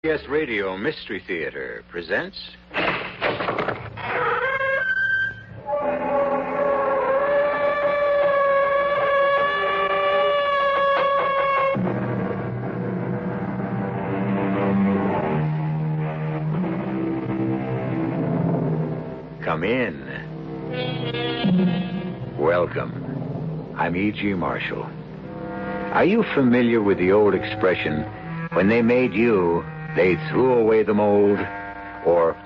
CBS Radio Mystery Theater presents... Come in. Welcome. I'm E.G. Marshall. Are you familiar with the old expression, when they made you, they threw away the mold? Or,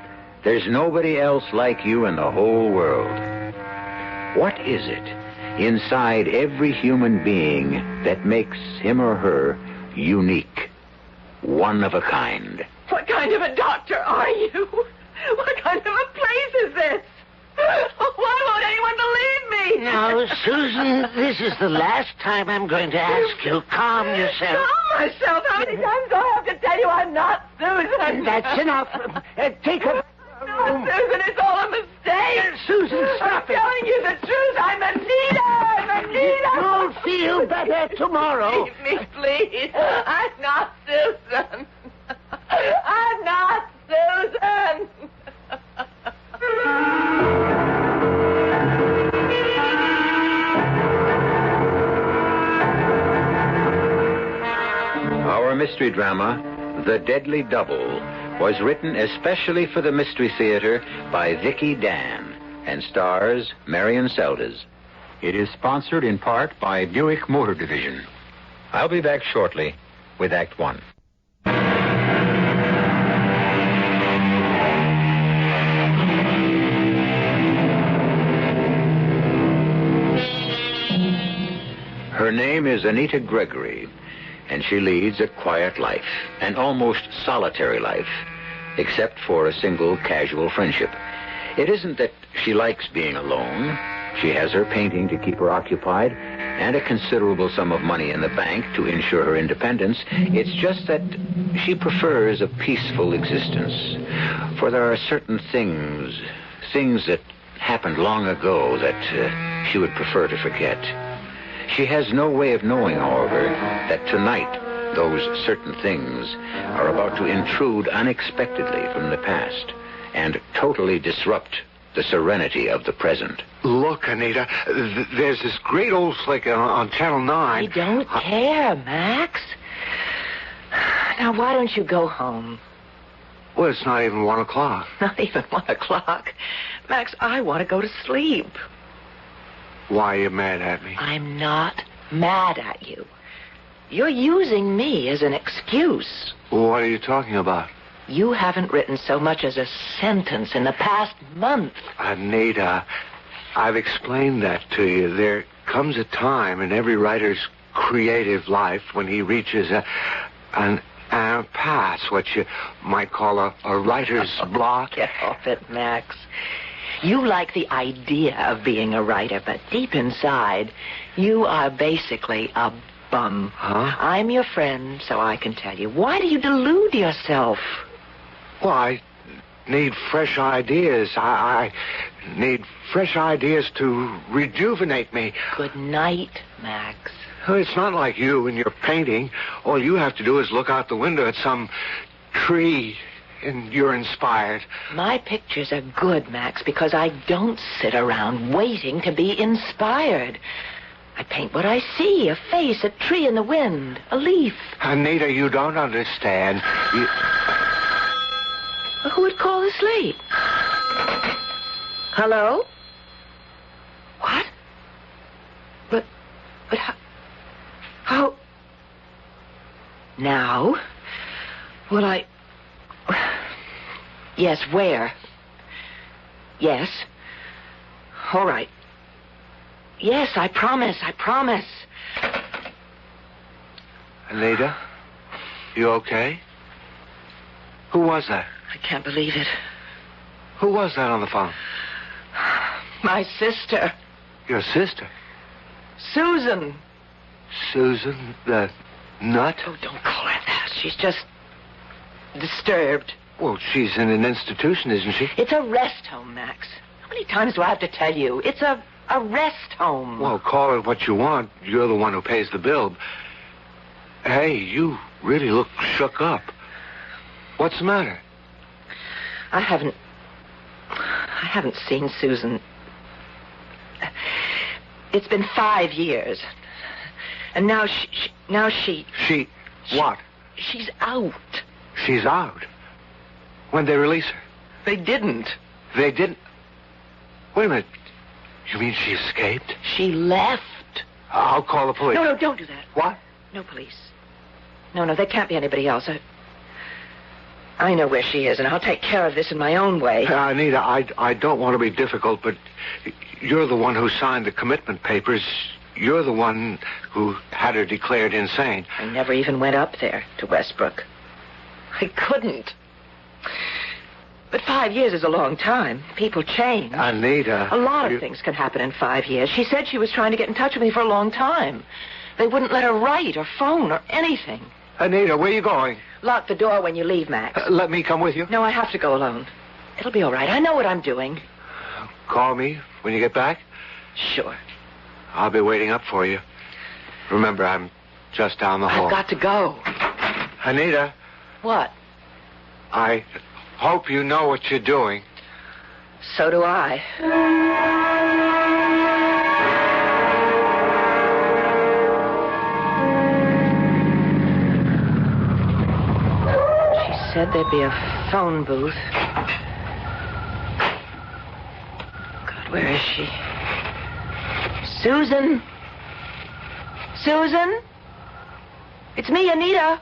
there's nobody else like you in the whole world? What is it inside every human being that makes him or her unique, one of a kind? What kind of a doctor are you? What kind of a place is this? Why won't anyone believe me? Now, Susan, this is the last time I'm going to ask you. Calm yourself. Calm myself? How many times do I have to tell you I'm not Susan? That's enough. Take her. No, Susan, it's all a mistake. Susan, stop it. I'm telling you the truth. I'm Anita. I'm Anita. You'll feel better tomorrow. Leave me, please. I'm not Susan. I'm not Susan. Our mystery drama, The Deadly Double, was written especially for the Mystery Theater by Dann and stars Marian Seldes. It is sponsored in part by Buick Motor Division. I'll be back shortly with Act One. Her name is Anita Gregory, and she leads a quiet life, an almost solitary life, except for a single casual friendship. It isn't that she likes being alone. She has her painting to keep her occupied and a considerable sum of money in the bank to ensure her independence. It's just that she prefers a peaceful existence. For there are certain things that happened long ago that she would prefer to forget. She has no way of knowing, however, that tonight those certain things are about to intrude unexpectedly from the past and totally disrupt the serenity of the present. Look, Anita, there's this great old slick on Channel 9. I don't care, Max. Now, why don't you go home? Well, it's not even 1 o'clock. Not even 1 o'clock. Max, I want to go to sleep. Why are you mad at me? I'm not mad at you. You're using me as an excuse. What are you talking about? You haven't written so much as a sentence in the past month. Anita, I've explained that to you. There comes a time in every writer's creative life when he reaches an impasse, what you might call a writer's block. Get off it, Max. You like the idea of being a writer, but deep inside, you are basically a bum. Huh? I'm your friend, so I can tell you. Why do you delude yourself? Well, I need fresh ideas. I need fresh ideas to rejuvenate me. Good night, Max. Well, it's not like you and your painting. All you have to do is look out the window at some tree, and you're inspired. My pictures are good, Max, because I don't sit around waiting to be inspired. I paint what I see, a face, a tree in the wind, a leaf. Anita, you don't understand. Who would call this late? Hello? What? But how? Now? Well, Yes, where? Yes. All right. Yes, I promise. Anita, you okay? Who was that? I can't believe it. Who was that on the phone? My sister. Your sister? Susan. Susan, the nut? Oh, don't call her that. She's just disturbed. Well, she's in an institution, isn't she? It's a rest home, Max. How many times do I have to tell you? It's a rest home. Well, call it what you want. You're the one who pays the bill. Hey, you really look shook up. What's the matter? I haven't seen Susan. It's been 5 years. And now she... She... What? She's out. She's out? When'd they release her? They didn't. They didn't? Wait a minute. You mean she escaped? She left. I'll call the police. No, don't do that. What? No police. No, there can't be anybody else. I know where she is, and I'll take care of this in my own way. Anita, I don't want to be difficult, but you're the one who signed the commitment papers. You're the one who had her declared insane. I never even went up there to Westbrook. I couldn't. But 5 years is a long time. People change. Anita. A lot of things can happen in 5 years. She said she was trying to get in touch with me for a long time. They wouldn't let her write or phone or anything. Anita, where are you going? Lock the door when you leave, Max. Let me come with you? No, I have to go alone. It'll be all right. I know what I'm doing. Call me when you get back? Sure. I'll be waiting up for you. Remember, I'm just down the hall. I've got to go. Anita. What? I hope you know what you're doing. So do I. She said there'd be a phone booth. God, where is she? Susan? Susan? It's me, Anita.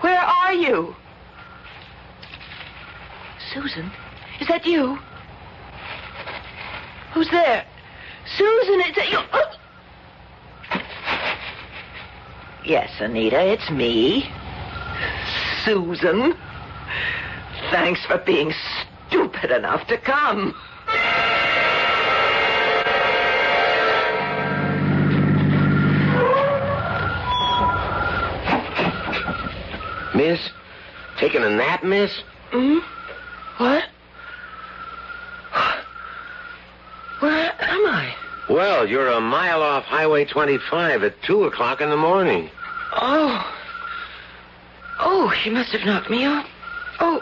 Where are you? Susan? Is that you? Who's there? Susan, is that you? Oh. Yes, Anita, it's me. Susan. Thanks for being stupid enough to come. Miss? Taking a nap, miss? Hmm? What? Where am I? Well, you're a mile off Highway 25 at 2 o'clock in the morning. Oh, she must have knocked me off. Oh,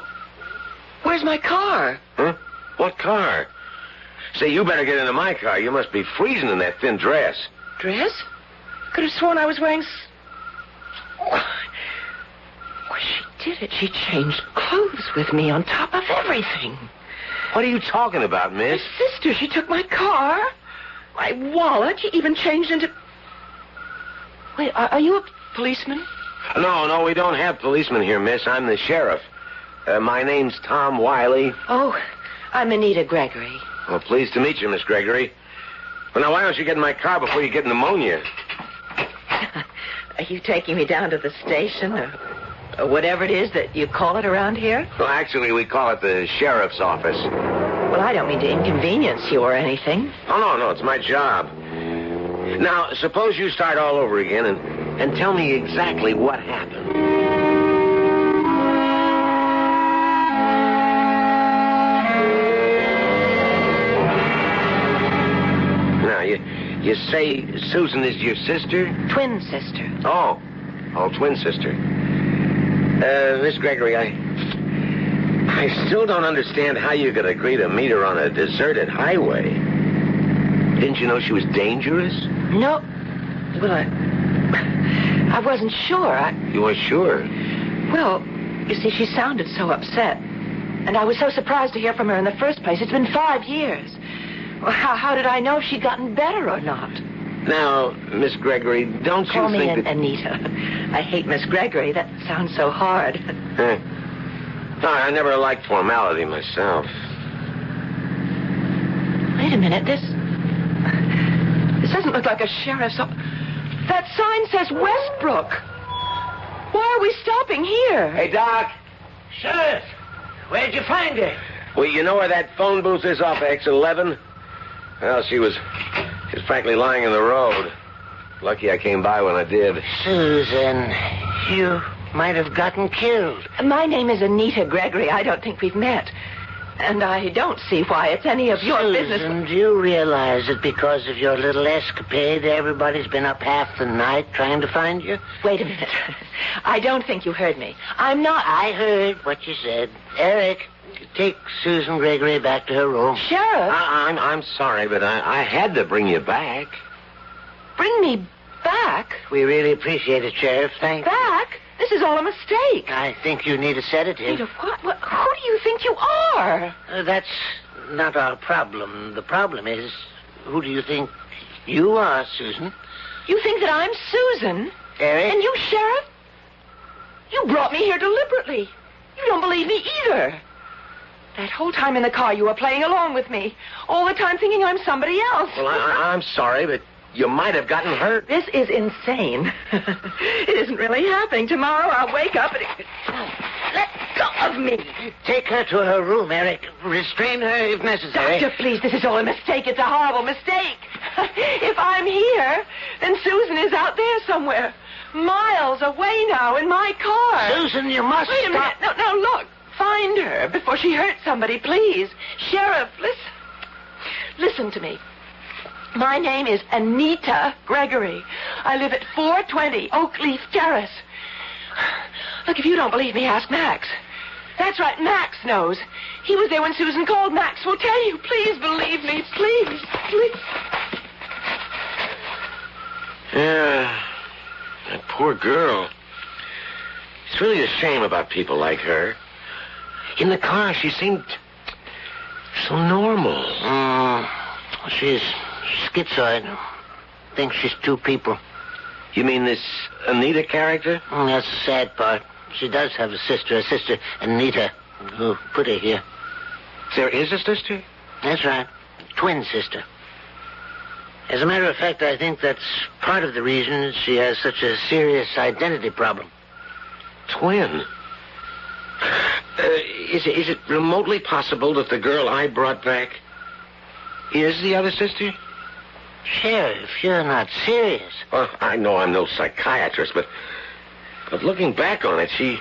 where's my car? Huh? What car? Say, you better get into my car. You must be freezing in that thin dress. Dress? Could have sworn I was wearing... Well, she did it. She changed clothes with me on top of everything. What are you talking about, miss? My sister, she took my car, my wallet. She even changed into... Wait, are you a policeman? No, we don't have policemen here, miss. I'm the sheriff. My name's Tom Wiley. Oh, I'm Anita Gregory. Well, pleased to meet you, Miss Gregory. Well, now, why don't you get in my car before you get pneumonia? Are you taking me down to the station or whatever it is that you call it around here? Well, actually, we call it the sheriff's office. Well, I don't mean to inconvenience you or anything. Oh, no, it's my job. Now, suppose you start all over again and tell me exactly what happened. Now, you say Susan is your sister? Twin sister. Oh, twin sister. Miss Gregory, I still don't understand how you could agree to meet her on a deserted highway. Didn't you know she was dangerous? No. Well, I wasn't sure. You weren't sure? Well, you see, she sounded so upset. And I was so surprised to hear from her in the first place. It's been 5 years. Well, how did I know if she'd gotten better or not? Now, Miss Gregory, don't Call you think me Anita. I hate Miss Gregory. That sounds so hard. No, I never liked formality myself. Wait a minute. This doesn't look like a sheriff's office. That sign says Westbrook. Why are we stopping here? Hey, Doc. Sheriff, where'd you find her? Well, you know where that phone booth is off exit 11? Well, she's frankly lying in the road. Lucky I came by when I did. Susan, you might have gotten killed. My name is Anita Gregory. I don't think we've met. And I don't see why it's any of your business. Susan, do you realize that because of your little escapade, everybody's been up half the night trying to find you? Wait a minute. I don't think you heard me. I'm not... I heard what you said. Eric, take Susan Gregory back to her room. Sheriff, I'm sorry, but I had to bring you back. bring me back? We really appreciate it, Sheriff. Thank you. Back? This is all a mistake. I think you need a sedative. Need a what? Who do you think you are? That's not our problem. The problem is, who do you think you are, Susan? You think that I'm Susan? Eric? And you, Sheriff? You brought me here deliberately. You don't believe me either. That whole time in the car, you were playing along with me. All the time thinking I'm somebody else. Well, I'm sorry, but you might have gotten hurt. This is insane. It isn't really happening. Tomorrow I'll wake up and... Let go of me. Take her to her room, Eric. Restrain her if necessary. Doctor, please, this is all a mistake. It's a horrible mistake. If I'm here, then Susan is out there somewhere. Miles away now in my car. Susan, you must Wait a stop. minute. No, look. Find her before she hurts somebody, please. Sheriff, listen to me. My name is Anita Gregory. I live at 420 Oakleaf Terrace. Look, if you don't believe me, ask Max. That's right, Max knows. He was there when Susan called. Max will tell you. Please believe me, please. Yeah, that poor girl. It's really a shame about people like her. In the car, she seemed so normal. She's schizoid. Thinks she's two people. You mean this Anita character? That's the sad part. She does have a sister Anita, who put her here. There is a sister? That's right. Twin sister. As a matter of fact, I think that's part of the reason she has such a serious identity problem. Twin? Is it remotely possible that the girl I brought back is the other sister? Sheriff, you're not serious. Well, I know I'm no psychiatrist, but looking back on it, she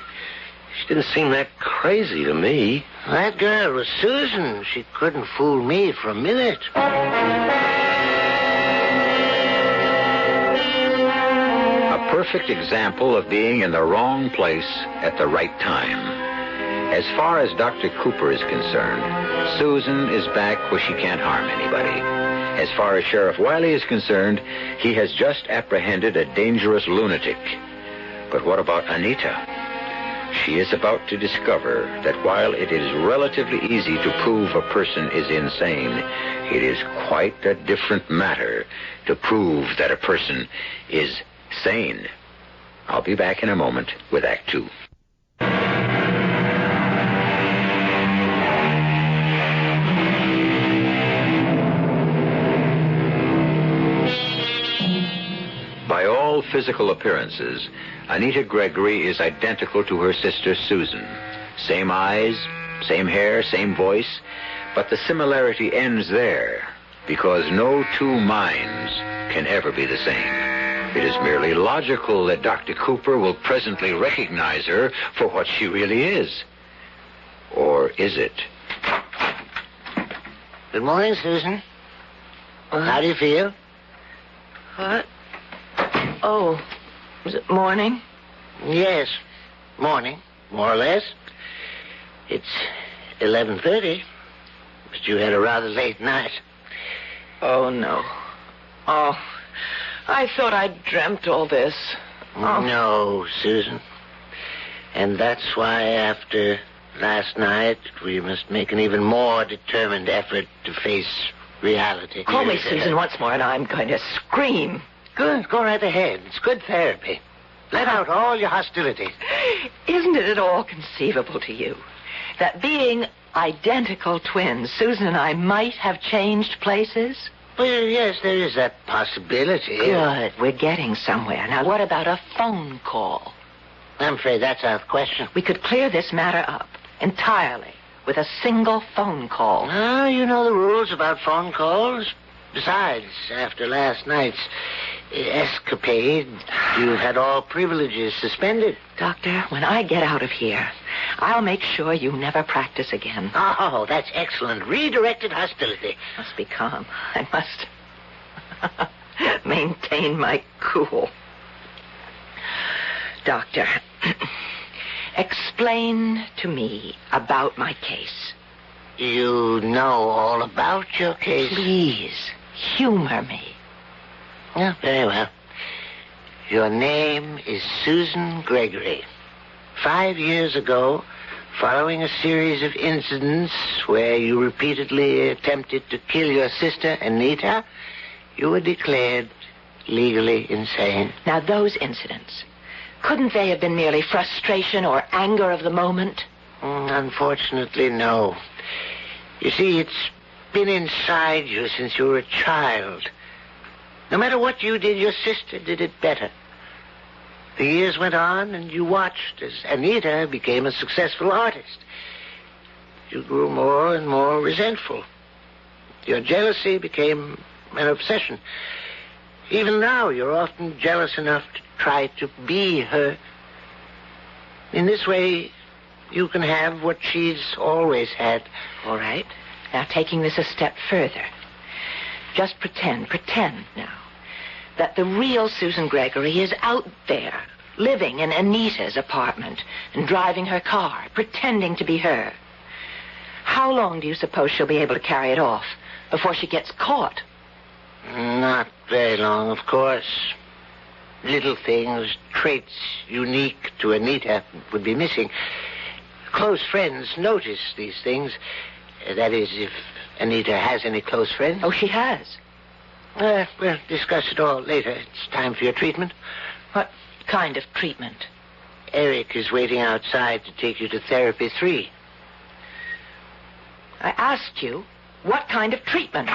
didn't seem that crazy to me. That girl was Susan. She couldn't fool me for a minute. A perfect example of being in the wrong place at the right time. As far as Dr. Cooper is concerned, Susan is back where she can't harm anybody. As far as Sheriff Wiley is concerned, he has just apprehended a dangerous lunatic. But what about Anita? She is about to discover that while it is relatively easy to prove a person is insane, it is quite a different matter to prove that a person is sane. I'll be back in a moment with Act 2. By all physical appearances, Anita Gregory is identical to her sister Susan. Same eyes, same hair, same voice, but the similarity ends there because no two minds can ever be the same. It is merely logical that Dr. Cooper will presently recognize her for what she really is. Or is it? Good morning, Susan. How do you feel? What? Oh, is it morning? Yes, morning, more or less. It's 11:30, but you had a rather late night. Oh, no. Oh, I thought I'd dreamt all this. Oh. No, Susan. And that's why after last night, we must make an even more determined effort to face reality. Call me Susan once more and I'm going to scream. Good, go right ahead. It's good therapy. Let out all your hostility. Isn't it at all conceivable to you that being identical twins, Susan and I might have changed places? Well, yes, there is that possibility. Good. We're getting somewhere. Now, what about a phone call? I'm afraid that's out of the question. We could clear this matter up entirely with a single phone call. Ah, you know the rules about phone calls. Besides, after last night's escapade, you've had all privileges suspended. Doctor, when I get out of here, I'll make sure you never practice again. Oh, that's excellent. Redirected hostility. Must be calm. I must maintain my cool. Doctor, explain to me about my case. You know all about your case. Please, humor me. Yeah, very well. Your name is Susan Gregory. 5 years ago, following a series of incidents where you repeatedly attempted to kill your sister, Anita, you were declared legally insane. Now, those incidents, couldn't they have been merely frustration or anger of the moment? Unfortunately, no. You see, it's been inside you since you were a child. No matter what you did, your sister did it better. The years went on, and you watched as Anita became a successful artist. You grew more and more resentful. Your jealousy became an obsession. Even now, you're often jealous enough to try to be her. In this way, you can have what she's always had. All right. Now, taking this a step further. Just pretend now, that the real Susan Gregory is out there, living in Anita's apartment and driving her car, pretending to be her. How long do you suppose she'll be able to carry it off before she gets caught? Not very long, of course. Little things, traits unique to Anita would be missing. Close friends notice these things. That is, if Anita has any close friends. Oh, she has? We'll discuss it all later. It's time for your treatment. What kind of treatment? Eric is waiting outside to take you to Therapy 3. I asked you, what kind of treatment?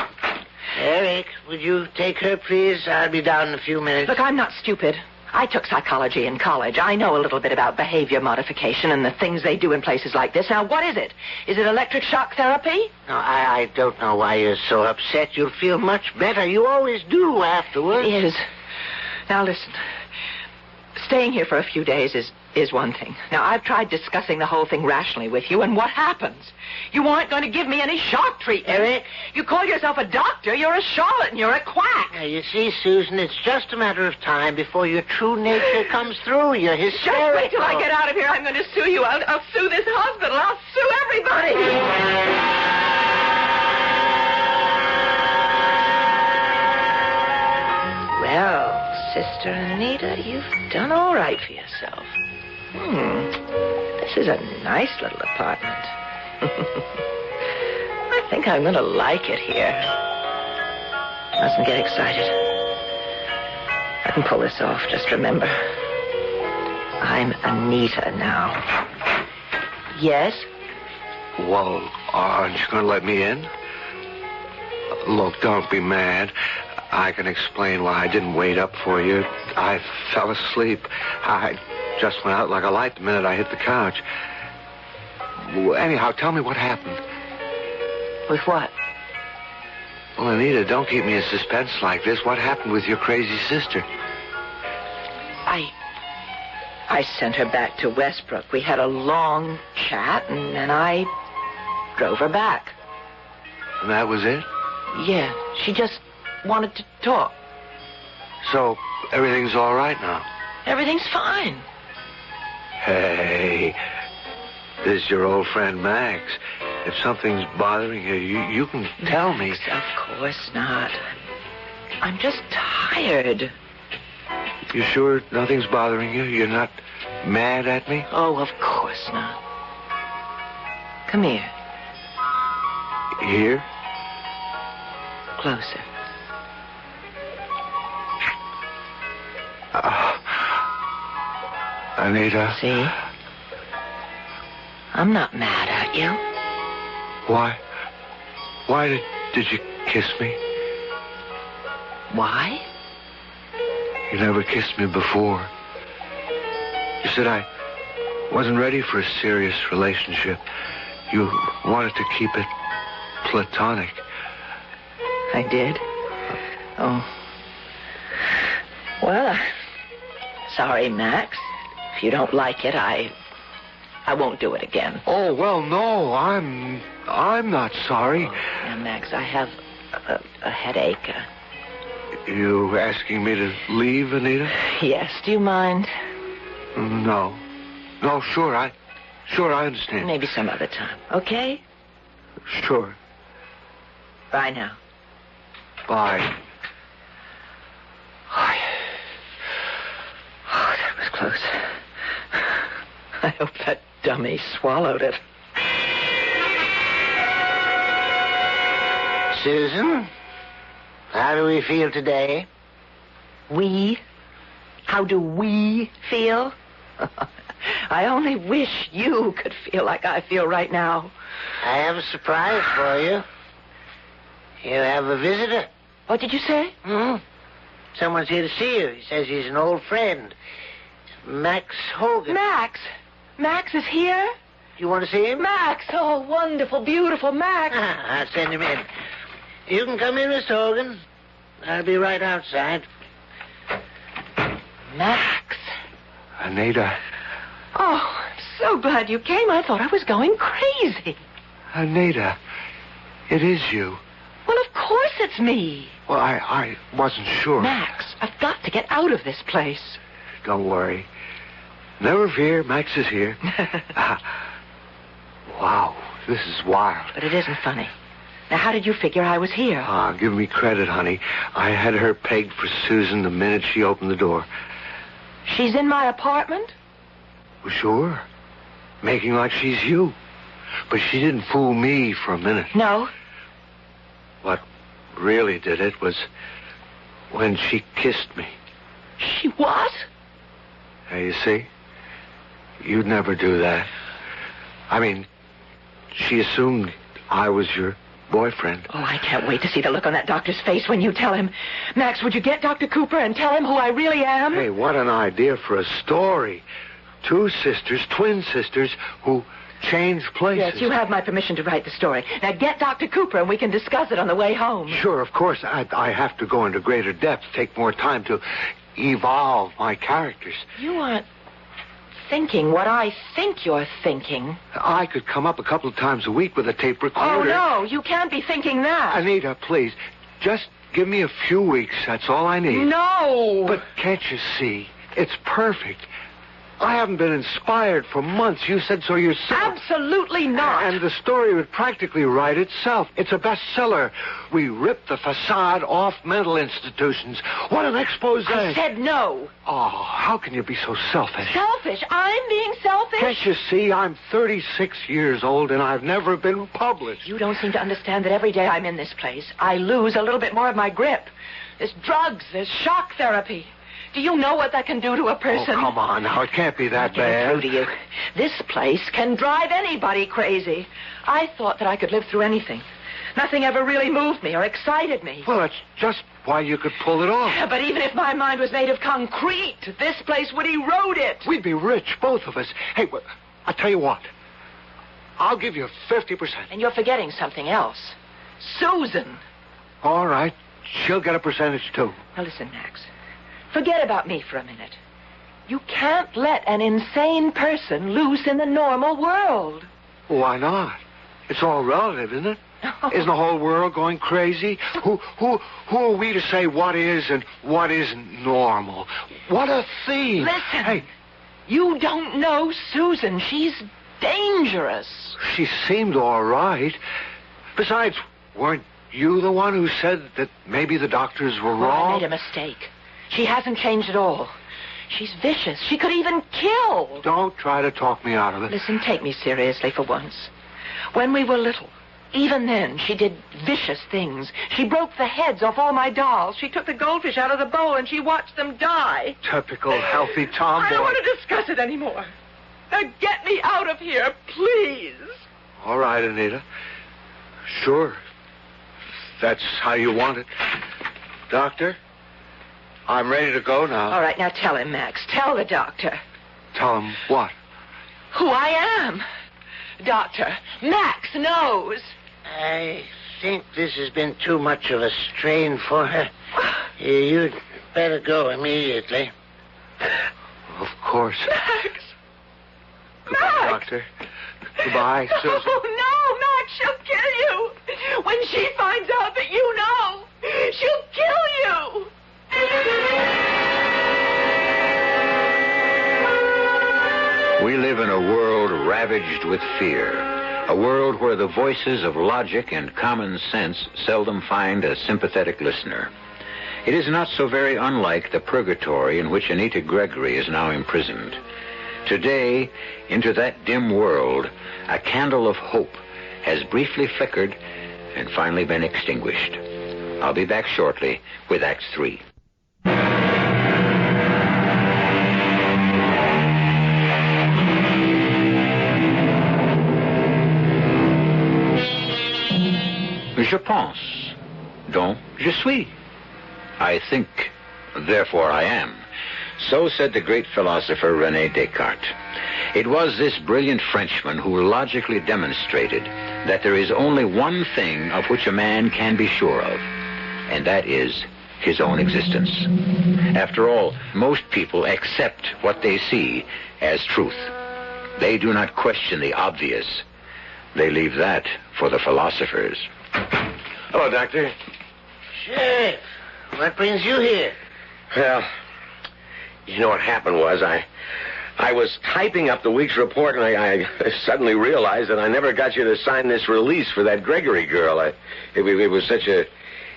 Eric, would you take her, please? I'll be down in a few minutes. Look, I'm not stupid. I took psychology in college. I know a little bit about behavior modification and the things they do in places like this. Now, what is it? Is it electric shock therapy? No, I don't know why you're so upset. You'll feel much better. You always do afterwards. It is. Now, listen. Staying here for a few days is one thing. Now, I've tried discussing the whole thing rationally with you, and what happens? You aren't going to give me any shock treatment. Eric? You call yourself a doctor. You're a charlatan. You're a quack. Now, you see, Susan, it's just a matter of time before your true nature comes through. You're hysterical. Just wait till I get out of here. I'm going to sue you. I'll sue this hospital. I'll sue everybody. Well, Sister Anita, you've done all right for yourself. This is a nice little apartment. I think I'm going to like it here. Mustn't get excited. I can pull this off. Just remember, I'm Anita now. Yes? Well, aren't you going to let me in? Look, don't be mad. I can explain why I didn't wait up for you. I fell asleep. I just went out like a light the minute I hit the couch. Anyhow, tell me what happened. With what? Well, Anita, don't keep me in suspense like this. What happened with your crazy sister? I sent her back to Westbrook. We had a long chat, and then I drove her back. And that was it? Yeah, she just wanted to talk. So, everything's all right now? Everything's fine. Hey, this is your old friend Max. If something's bothering you, you can tell me. Of course not. I'm just tired. You sure nothing's bothering you? You're not mad at me? Oh, of course not. Come here. Here? Closer. Anita. See? I'm not mad at you. Why? Why did you kiss me? Why? You never kissed me before. You said I wasn't ready for a serious relationship. You wanted to keep it platonic. I did? Oh. Well, sorry, Max. If you don't like it, I won't do it again. Oh, well, no, I'm not sorry. Now, Max, I have a headache. You asking me to leave, Anita? Yes, do you mind? No. No, sure, I understand. Maybe some other time, okay? Sure. Bye now. Bye. Oh, that was close. I hope that dummy swallowed it. Susan, how do we feel today? We? How do we feel? I only wish you could feel like I feel right now. I have a surprise for you. You have a visitor. What did you say? Someone's here to see you. He says he's an old friend. Max Hogan. Max? Max is here? You want to see him? Max! Oh, wonderful, beautiful Max. I'll send him in. You can come in, Mr. Hogan. I'll be right outside. Max. Anita. Oh, I'm so glad you came. I thought I was going crazy. Anita, it is you. Well, of course it's me. Well, I wasn't sure. Max, I've got to get out of this place. Don't worry. Never fear, Max is here. Wow, this is wild. But it isn't funny. Now, how did you figure I was here? Give me credit, honey. I had her pegged for Susan the minute she opened the door. She's in my apartment? Well, sure. Making like she's you. But she didn't fool me for a minute. No. What really did it was when she kissed me. She what? Hey, you see? You'd never do that. I mean, she assumed I was your boyfriend. Oh, I can't wait to see the look on that doctor's face when you tell him. Max, would you get Dr. Cooper and tell him who I really am? Hey, what an idea for a story. Two sisters, twin sisters, who changed places. Yes, you have my permission to write the story. Now get Dr. Cooper and we can discuss it on the way home. Sure, of course. I have to go into greater depth, take more time to evolve my characters. You aren't thinking what I think you're thinking. I could come up a couple of times a week with a tape recorder. Oh, no, you can't be thinking that. Anita, please, just give me a few weeks. That's all I need. No. But can't you see? It's perfect. I haven't been inspired for months. You said so yourself. Absolutely not. And the story would practically write itself. It's a bestseller. We ripped the facade off mental institutions. What an expose. I said no. Oh, how can you be so selfish? Selfish? I'm being selfish? Can't you see? I'm 36 years old and I've never been published. You don't seem to understand that every day I'm in this place, I lose a little bit more of my grip. There's drugs, there's shock therapy. Do you know what that can do to a person? Oh, come on now. It can't be that bad. True to you. This place can drive anybody crazy. I thought that I could live through anything. Nothing ever really moved me or excited me. Well, that's just why you could pull it off. Yeah, but even if my mind was made of concrete, this place would erode it. We'd be rich, both of us. Hey, I'll tell you what. I'll give you 50%. And you're forgetting something else. Susan. All right. She'll get a percentage, too. Now, listen, Max. Forget about me for a minute. You can't let an insane person loose in the normal world. Why not? It's all relative, isn't it? Isn't the whole world going crazy? Who are we to say what is and what isn't normal? What a theme. Listen. Hey. You don't know Susan. She's dangerous. She seemed all right. Besides, weren't you the one who said that maybe the doctors were wrong? I made a mistake. She hasn't changed at all. She's vicious. She could even kill. Don't try to talk me out of it. Listen, take me seriously for once. When we were little, even then, she did vicious things. She broke the heads off all my dolls. She took the goldfish out of the bowl and she watched them die. Typical healthy tomboy. I don't want to discuss it anymore. Now get me out of here, please. All right, Anita. Sure. That's how you want it. Doctor? I'm ready to go now. All right, now tell him, Max. Tell the doctor. Tell him what? Who I am. Doctor, Max knows. I think this has been too much of a strain for her. You'd better go immediately. Of course. Max! Goodbye, Max! Doctor. Goodbye, Susan. Oh, no, Max, she'll kill you. When she finds out that you know, she'll kill you. We live in a world ravaged with fear, a world where the voices of logic and common sense seldom find a sympathetic listener. It is not so very unlike the purgatory in which Anita Gregory is now imprisoned. Today, into that dim world, a candle of hope has briefly flickered and finally been extinguished. I'll be back shortly with Act 3. Je pense, donc je suis. I think, therefore I am. So said the great philosopher René Descartes. It was this brilliant Frenchman who logically demonstrated that there is only one thing of which a man can be sure of, and that is his own existence. After all, most people accept what they see as truth. They do not question the obvious. They leave that for the philosophers. Hello, Doctor. Sheriff, what brings you here? Well, you know what happened was I was typing up the week's report, and I suddenly realized that I never got you to sign this release for that Gregory girl. It was such a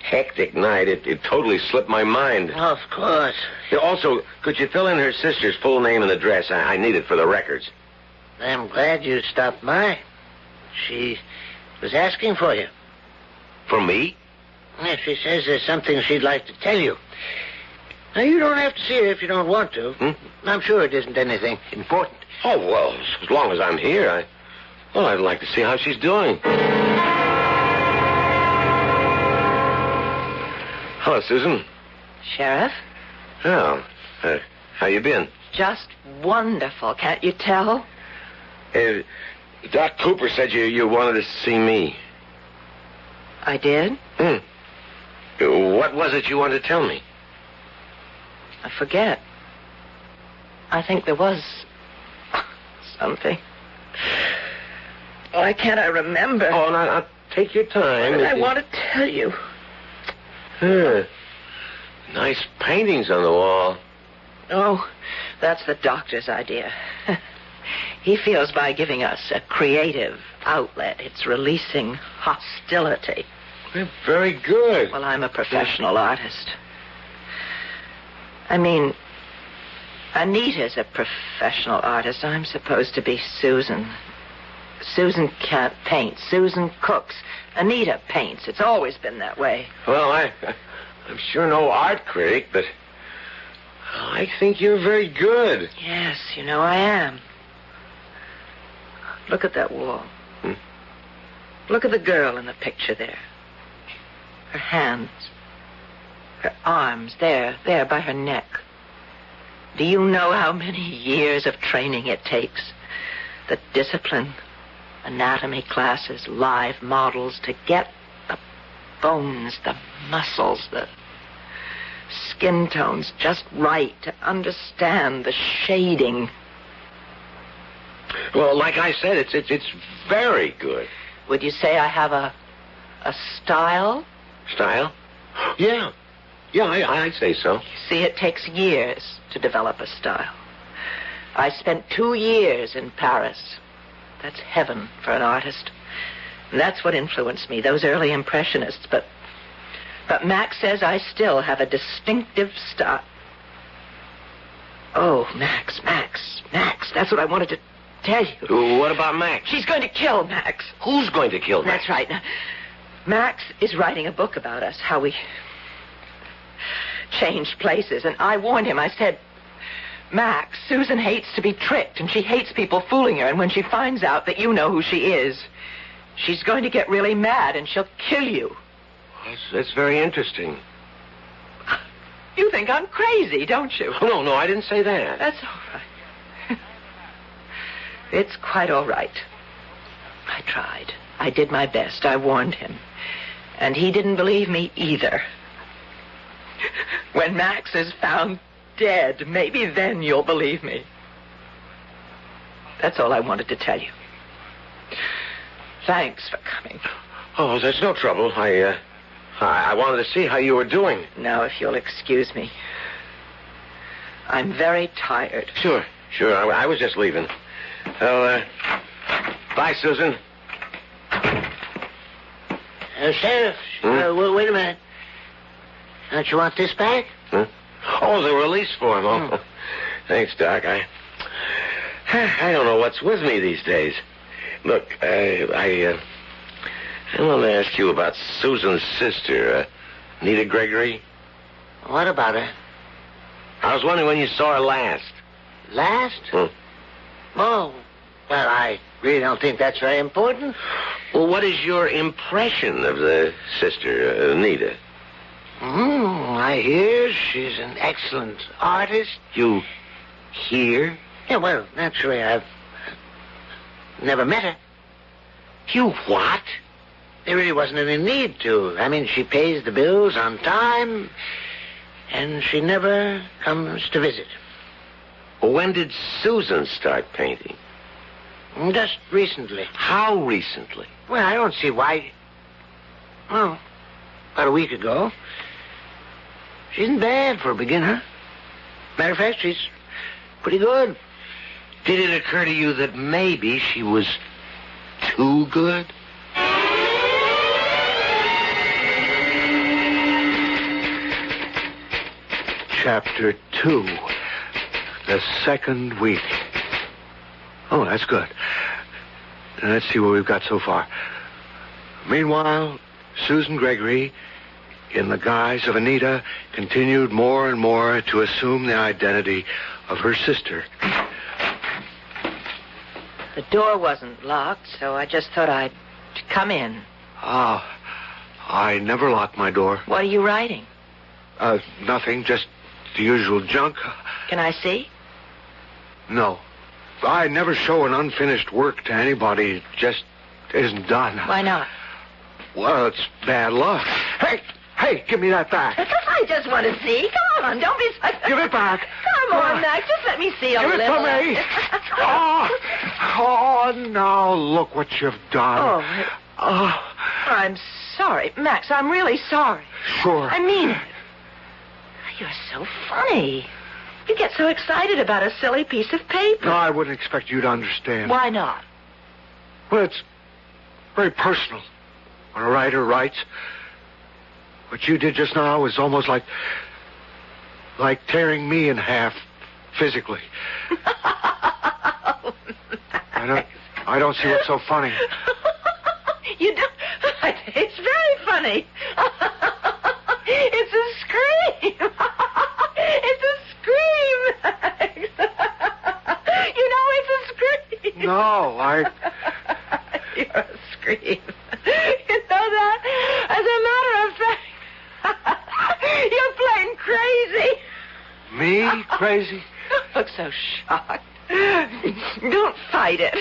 hectic night, it totally slipped my mind. Of course. Also, could you fill in her sister's full name and address? I need it for the records. I'm glad you stopped by. She was asking for you. For me? Yes, she says there's something she'd like to tell you. Now, you don't have to see her if you don't want to. I'm sure it isn't anything important. Oh, well, as long as I'm here, I'd like to see how she's doing. Hello, Susan. Sheriff? Oh, how you been? Just wonderful, can't you tell? Doc Cooper said you wanted to see me. I did? What was it you wanted to tell me? I forget. I think there was something. Why can't I remember? Oh, now take your time. What did I want to tell you? Nice paintings on the wall. Oh, that's the doctor's idea. He feels by giving us a creative outlet, it's releasing hostility. Well, very good. Well, I'm a professional artist. I mean, Anita's a professional artist. I'm supposed to be Susan. Susan can't paint. Susan cooks. Anita paints. It's always been that way. Well, I'm sure no art critic, but I think you're very good. Yes, you know I am. Look at that wall. Look at the girl in the picture there. Her hands. Her arms, there by her neck. Do you know how many years of training it takes? The discipline, anatomy classes, live models to get the bones, the muscles, the skin tones just right, to understand the shading. Well, like I said, it's very good. Would you say I have a style? Style? Yeah. Yeah, I'd say so. See, it takes years to develop a style. I spent 2 years in Paris. That's heaven for an artist. And that's what influenced me, those early impressionists. But Max says I still have a distinctive style. Oh, Max. That's what I wanted to tell you. What about Max? She's going to kill Max. Who's going to kill Max? That's right. Now, Max is writing a book about us, how we changed places. And I warned him. I said, Max, Susan hates to be tricked, and she hates people fooling her. And when she finds out that you know who she is, she's going to get really mad, and she'll kill you. That's very interesting. You think I'm crazy, don't you? Oh, no, I didn't say that. That's all right. It's quite all right. I tried. I did my best. I warned him. And he didn't believe me either. When Max is found dead, maybe then you'll believe me. That's all I wanted to tell you. Thanks for coming. Oh, that's no trouble. I wanted to see how you were doing. Now, if you'll excuse me. I'm very tired. Sure. I was just leaving. Well, bye, Susan. Sheriff, well, wait a minute. Don't you want this back? Huh? Oh, the release form. Oh, thanks, Doc. I don't know what's with me these days. Look, I want to ask you about Susan's sister, Anita Gregory. What about her? I was wondering when you saw her last. Last? Oh, well, I really don't think that's very important. Well, what is your impression of the sister, Anita? I hear she's an excellent artist. You hear? Yeah, well, naturally, I've never met her. You what? There really wasn't any need to. I mean, she pays the bills on time, and she never comes to visit. Well, when did Susan start painting? Just recently. How recently? Well, I don't see why. Well, about a week ago. She isn't bad for a beginner. Matter of fact, she's pretty good. Did it occur to you that maybe she was too good? Chapter 2. The second week. Oh, that's good. Now, let's see what we've got so far. Meanwhile, Susan Gregory, in the guise of Anita, continued more and more to assume the identity of her sister. The door wasn't locked, so I just thought I'd come in. I never lock my door. What are you writing? Nothing, just the usual junk. Can I see? No. I never show an unfinished work to anybody. It just isn't done. Why not? Well, it's bad luck. Hey, give me that back. I just want to see. Come on, don't be such a... Give it back. Come on, Max, just let me see a Give little. it to me. Oh, now look what you've done. I'm sorry. Max, I'm really sorry. Sure. I mean it. You're so funny. You get so excited about a silly piece of paper. No, I wouldn't expect you to understand. Why not? Well, it's very personal. When a writer writes, what you did just now was almost like tearing me in half physically. I don't see what's so funny. You don't? It's very funny. It's a scream. It's a scream. You know it's a scream. No, You're a scream. You know that? As a matter of fact, you're plain crazy. Me? Crazy? Look so shocked. Don't fight it.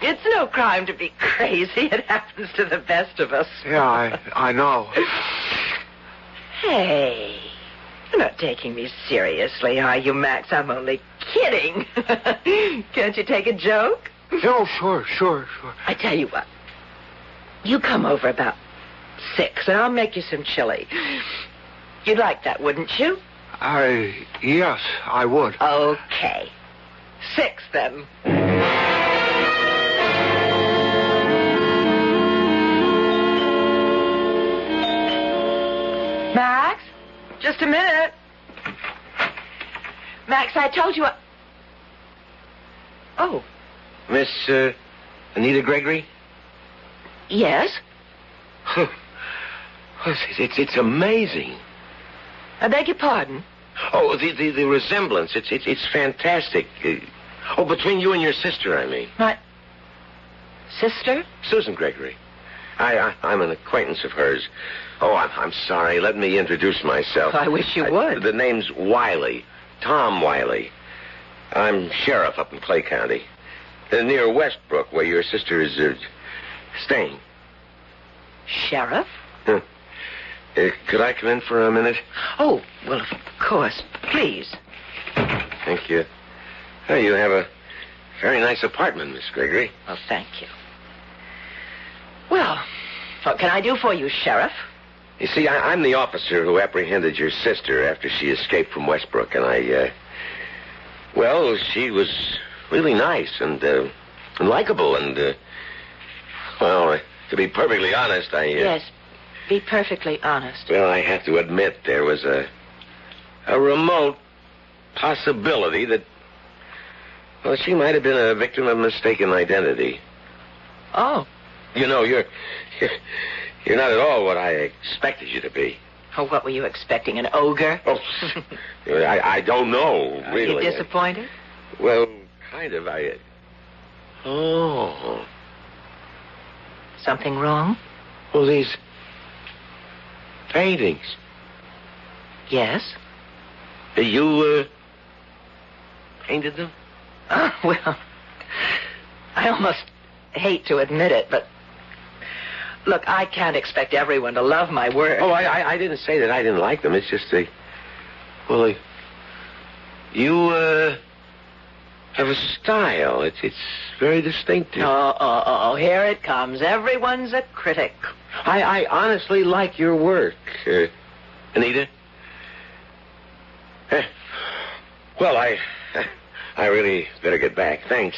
It's no crime to be crazy. It happens to the best of us. Yeah, I know. Hey, you're not taking me seriously, are you, Max? I'm only kidding. Can't you take a joke? Oh, sure. I tell you what. You come over about 6, and I'll make you some chili. You'd like that, wouldn't you? Yes, I would. Okay. 6, then. Max, just a minute. Max, I told you... Oh. Miss, Anita Gregory? Yes? It's amazing. I beg your pardon? Oh, the resemblance. It's fantastic. Between you and your sister, I mean. My sister? Susan Gregory. I'm an acquaintance of hers. Oh, I'm sorry. Let me introduce myself. I wish you would. The name's Wiley. Tom Wiley. I'm sheriff up in Clay County. Near Westbrook, where your sister is staying. Sheriff? Could I come in for a minute? Oh, well, of course. Please. Thank you. Oh, you have a very nice apartment, Miss Gregory. Well, thank you. Well, what can I do for you, Sheriff? You see, I'm the officer who apprehended your sister after she escaped from Westbrook, and well, she was really nice and likable, and, well, to be perfectly honest, Yes, be perfectly honest. Well, I have to admit there was a remote possibility that, well, she might have been a victim of mistaken identity. Oh. You know, you're not at all what I expected you to be. Oh, what were you expecting, an ogre? Oh, I don't know, really. Are you disappointed? Well, kind of. Oh. Something wrong? Well, these paintings. Yes. You, painted them? Oh, well, I almost hate to admit it, but look, I can't expect everyone to love my work. Oh, I didn't say that I didn't like them. It's just you have a style. It's very distinctive. Oh, here it comes. Everyone's a critic. I honestly like your work, Anita. Well, I really better get back. Thanks.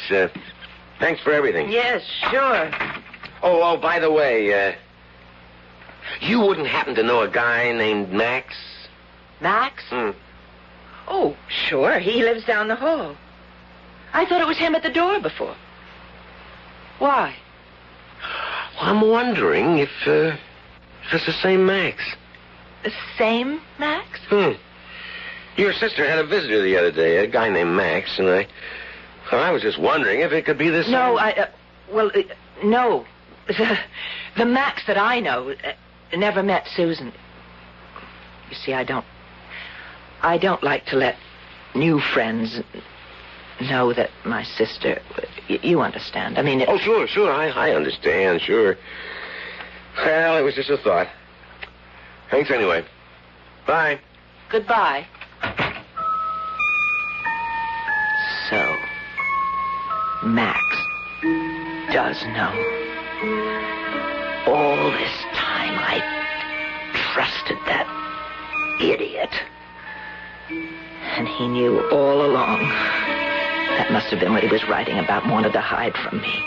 Thanks for everything. Yes, sure. Oh, by the way, you wouldn't happen to know a guy named Max? Max? Oh, sure. He lives down the hall. I thought it was him at the door before. Why? Well, I'm wondering if it's the same Max. The same Max? Your sister had a visitor the other day, a guy named Max, and I was just wondering if it could be the same. No, no. The Max that I know never met Susan. You see, I don't like to let new friends know that my sister... You understand. I mean... Oh, sure. I understand, sure. Well, it was just a thought. Thanks anyway. Bye. Goodbye. So, Max does know. All this time I trusted that idiot. And he knew all along. That must have been what he was writing about, wanted to hide from me.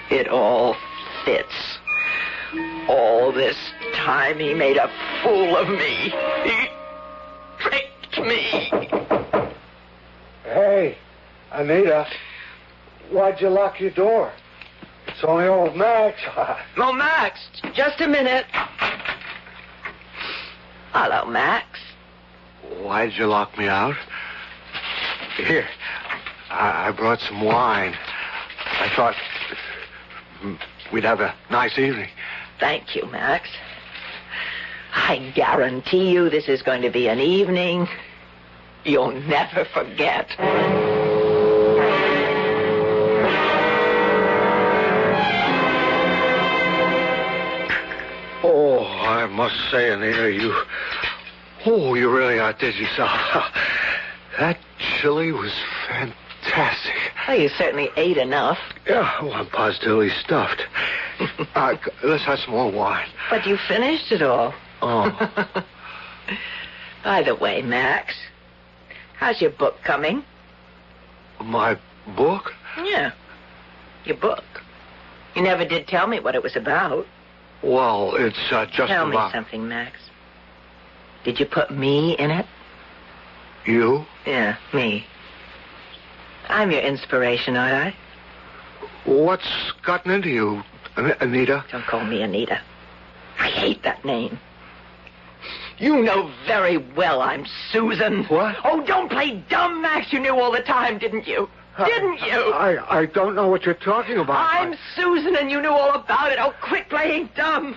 It all fits. All this time he made a fool of me. He tricked me. Hey, Anita, why'd you lock your door? It's only old Max. Oh, Max, just a minute. Hello, Max. Why'd you lock me out? Here, I brought some wine. I thought we'd have a nice evening. Thank you, Max. I guarantee you this is going to be an evening you'll never forget. Oh, I must say, Anita, you really outdid yourself. That chili was fantastic. Well, you certainly ate enough. Yeah, well, I'm positively stuffed. Let's have some more wine. But you finished it all. Oh. By the way, Max, how's your book coming? My book? Yeah, your book. You never did tell me what it was about. Well, it's just Tell about... me something, Max. Did you put me in it? You? Yeah, me. I'm your inspiration, aren't I? What's gotten into you, Anita? Don't call me Anita. I hate that name. You know very well I'm Susan. What? Oh, don't play dumb, Max. You knew all the time, didn't you? Didn't you? I don't know what you're talking about. I'm Susan, and you knew all about it. Oh, quit playing dumb.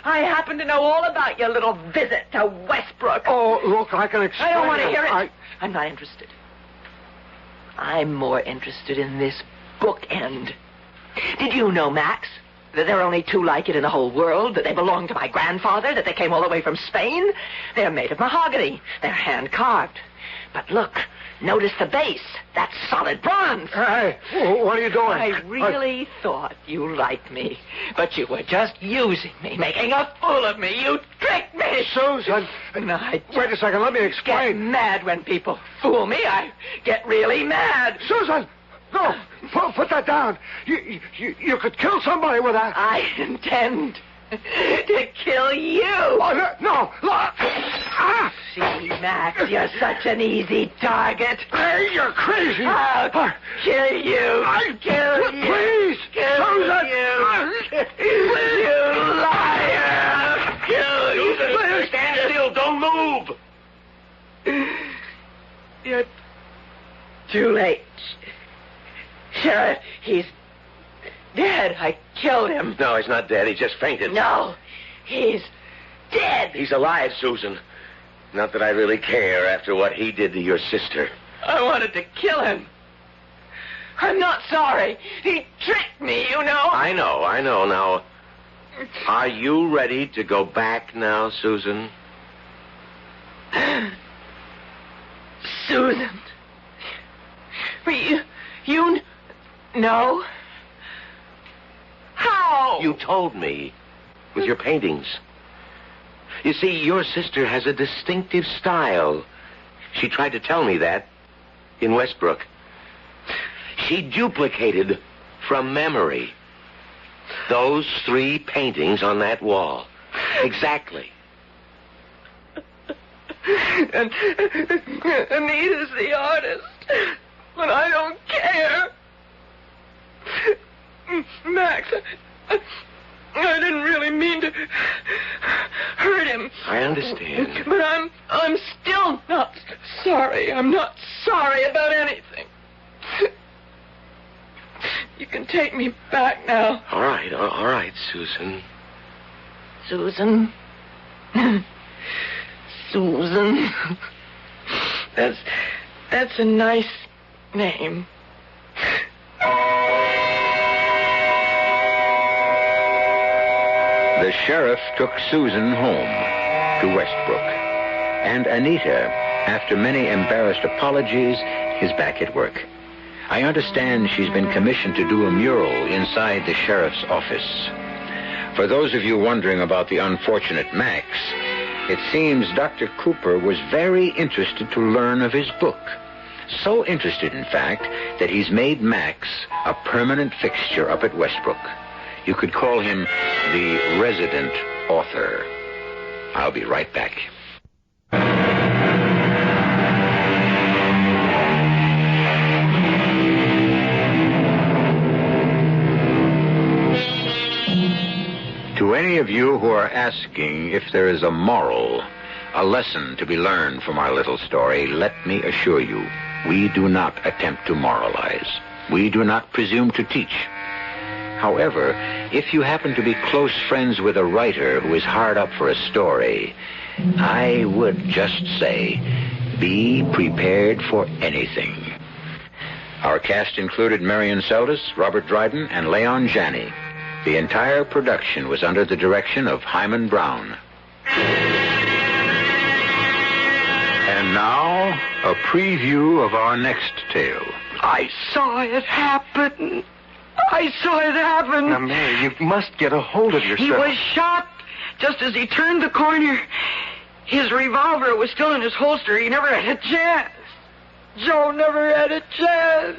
I happen to know all about your little visit to Westbrook. Oh, look, I can explain. I don't want to hear it. I'm not interested. I'm more interested in this bookend. Did you know, Max, that there are only two like it in the whole world, that they belong to my grandfather, that they came all the way from Spain. They're made of mahogany. They're hand-carved. But look, notice the base. That's solid bronze. Hey, what are you doing? I really thought you liked me, but you were just using me, making a fool of me. You tricked me. Susan! No, Wait a second, let me get explain. mad when people fool me. I get really mad. Susan! No! Put that down. You could kill somebody with that. I intend to kill you. Oh, no! Ah! See, Max, you're such an easy target. Hey, you're crazy. I'll kill you. Kill you. Please! Kill Susan! you. You liar. Kill you. Susan, stand still. Don't move. You're too late. Sheriff, he's dead. I killed him. No, he's not dead. He just fainted. No, he's dead. He's alive, Susan. Not that I really care after what he did to your sister. I wanted to kill him. I'm not sorry. He tricked me, you know. I know. Now, are you ready to go back now, Susan? Susan. You know? How? You told me with your paintings. You see, your sister has a distinctive style. She tried to tell me that in Westbrook. She duplicated from memory those 3 paintings on that wall. Exactly. And Anita's the artist. But I don't care. Max, I didn't really mean to hurt him. I understand. But I'm still not sorry. I'm not sorry about anything. You can take me back now. All right, Susan. Susan. Susan. That's a nice name. The sheriff took Susan home to Westbrook. And Anita, after many embarrassed apologies, is back at work. I understand she's been commissioned to do a mural inside the sheriff's office. For those of you wondering about the unfortunate Max, it seems Dr. Cooper was very interested to learn of his book. So interested, in fact, that he's made Max a permanent fixture up at Westbrook. You could call him the resident author. I'll be right back. To any of you who are asking if there is a moral, a lesson to be learned from our little story, let me assure you, we do not attempt to moralize. We do not presume to teach. However, if you happen to be close friends with a writer who is hard up for a story, I would just say, be prepared for anything. Our cast included Marian Seldes, Robert Dryden, and Leon Janney. The entire production was under the direction of Himan Brown. And now, a preview of our next tale. I saw it happen. Now, Mary, you must get a hold of yourself. He was shot just as he turned the corner. His revolver was still in his holster. He never had a chance. Joe never had a chance.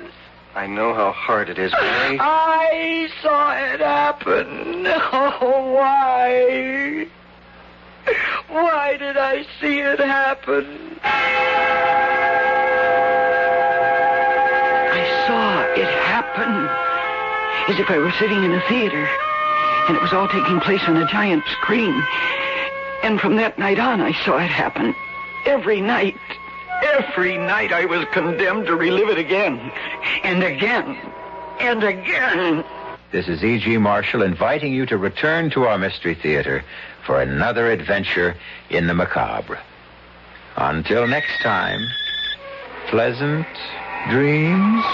I know how hard it is, Mary. I saw it happen. Oh, why? Why did I see it happen? I saw it happen as if I were sitting in a theater, and it was all taking place on a giant screen. And from that night on, I saw it happen. Every night. Every night I was condemned to relive it again. And again. And again. This is E.G. Marshall inviting you to return to our Mystery Theater for another adventure in the macabre. Until next time, pleasant dreams.